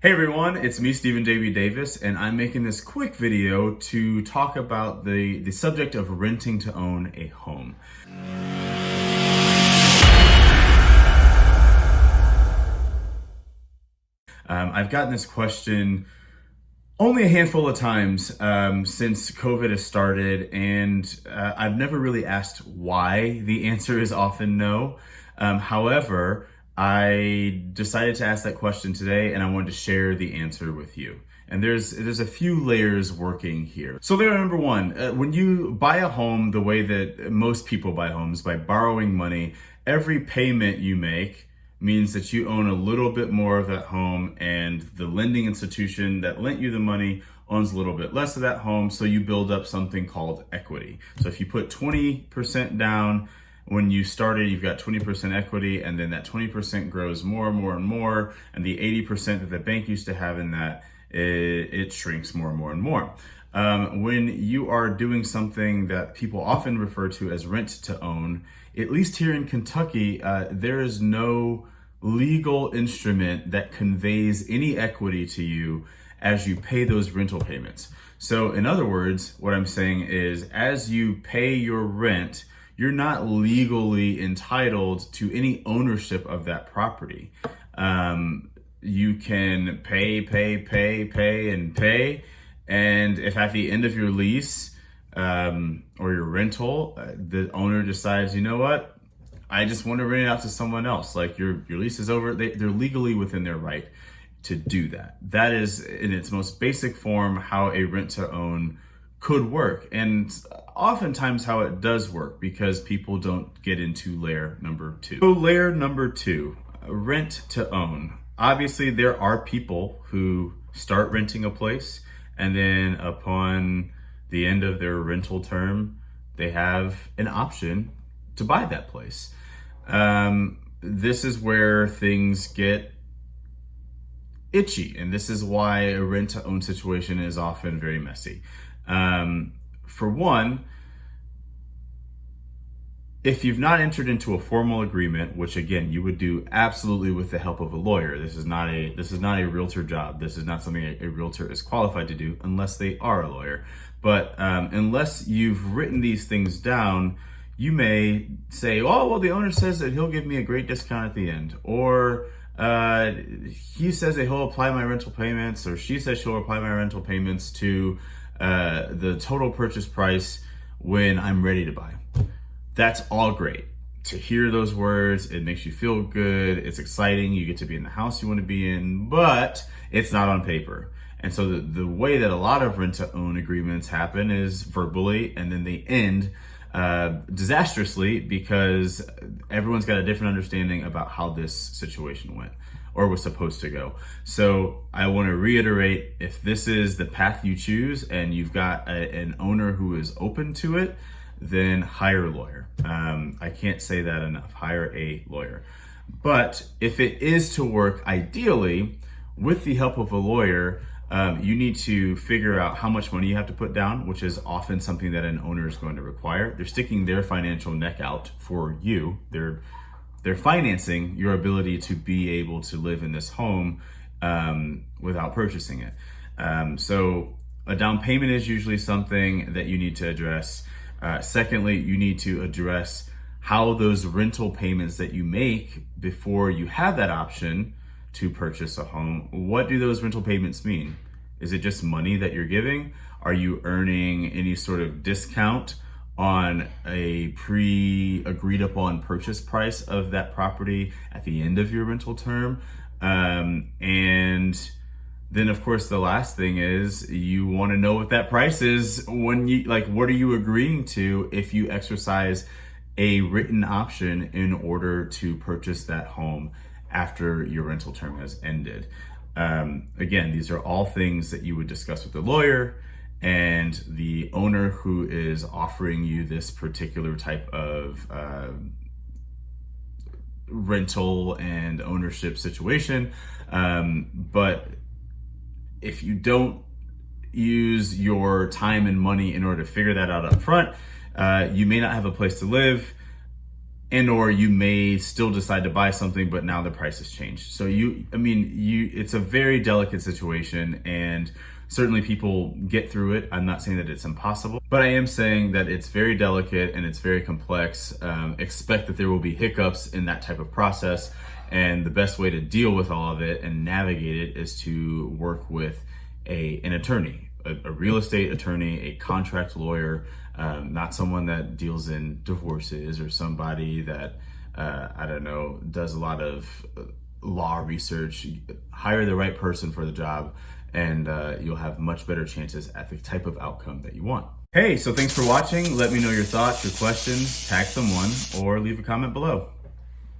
Hey everyone, it's me, Stephen Davey Davis, and I'm making this quick video to talk about the subject of renting to own a home. I've gotten this question only a handful of times since COVID has started, and I've never really asked why. The answer is often no. However, I decided to ask that question today, and I wanted to share the answer with you. And there's a few layers working here. So layer number one, when you buy a home the way that most people buy homes, by borrowing money, every payment you make means that you own a little bit more of that home, and the lending institution that lent you the money owns a little bit less of that home, so you build up something called equity. So if you put 20% down when you started, you've got 20% equity, and then that 20% grows more and more and more, and the 80% that the bank used to have in that, it shrinks more and more and more. When you are doing something that people often refer to as rent to own, at least here in Kentucky, there is no legal instrument that conveys any equity to you as you pay those rental payments. So in other words, what I'm saying is, as you pay your rent, you're not legally entitled to any ownership of that property. You can pay, and if at the end of your lease or your rental, the owner decides, you know what, I just want to rent it out to someone else, like your lease is over, they're legally within their right to do that. That is, in its most basic form, how a rent to own could work, and oftentimes how it does work, because people don't get into layer number two. So layer number two, rent to own. Obviously, there are people who start renting a place, and then upon the end of their rental term, they have an option to buy that place. This is where things get itchy, and this is why a rent to own situation is often very messy. For one, if you've not entered into a formal agreement, which again you would do absolutely with the help of a lawyer, this is not a realtor job. This is not something a realtor is qualified to do unless they are a lawyer. But unless you've written these things down, you may say, "Oh, well, the owner says that he'll give me a great discount at the end," or he says that he'll apply my rental payments, or she says she'll apply my rental payments to the total purchase price when I'm ready to buy. That's all great. To hear those words, it makes you feel good. It's exciting. You get to be in the house you want to be in, but it's not on paper. And so the way that a lot of rent to own agreements happen is verbally, and then they end disastrously, because everyone's got a different understanding about how this situation went or was supposed to go. So I want to reiterate, if this is the path you choose and you've got an owner who is open to it, then hire a lawyer. I can't say that enough. Hire a lawyer. But if it is to work ideally with the help of a lawyer, you need to figure out how much money you have to put down, which is often something that an owner is going to require. They're sticking their financial neck out for you. They're financing your ability to be able to live in this home without purchasing it. So a down payment is usually something that you need to address. Secondly, you need to address how those rental payments that you make before you have that option to purchase a home, what do those rental payments mean? Is it just money that you're giving? Are you earning any sort of discount on a pre-agreed upon purchase price of that property at the end of your rental term? And then of course the last thing is, you want to know what that price is when you, like, what are you agreeing to if you exercise a written option in order to purchase that home after your rental term has ended. Again, these are all things that you would discuss with the lawyer, and the owner who is offering you this particular type of rental and ownership situation. But if you don't use your time and money in order to figure that out up front, you may not have a place to live. and or you may still decide to buy something, but now the price has changed. So it's a very delicate situation, and certainly people get through it. I'm not saying that it's impossible, but I am saying that it's very delicate and it's very complex. Expect that there will be hiccups in that type of process, and the best way to deal with all of it and navigate it is to work with an attorney, a real estate attorney, a contract lawyer, not someone that deals in divorces or somebody that, I don't know, does a lot of law research. Hire the right person for the job, and you'll have much better chances at the type of outcome that you want. Hey, so thanks for watching. Let me know your thoughts, your questions, tag someone, or leave a comment below.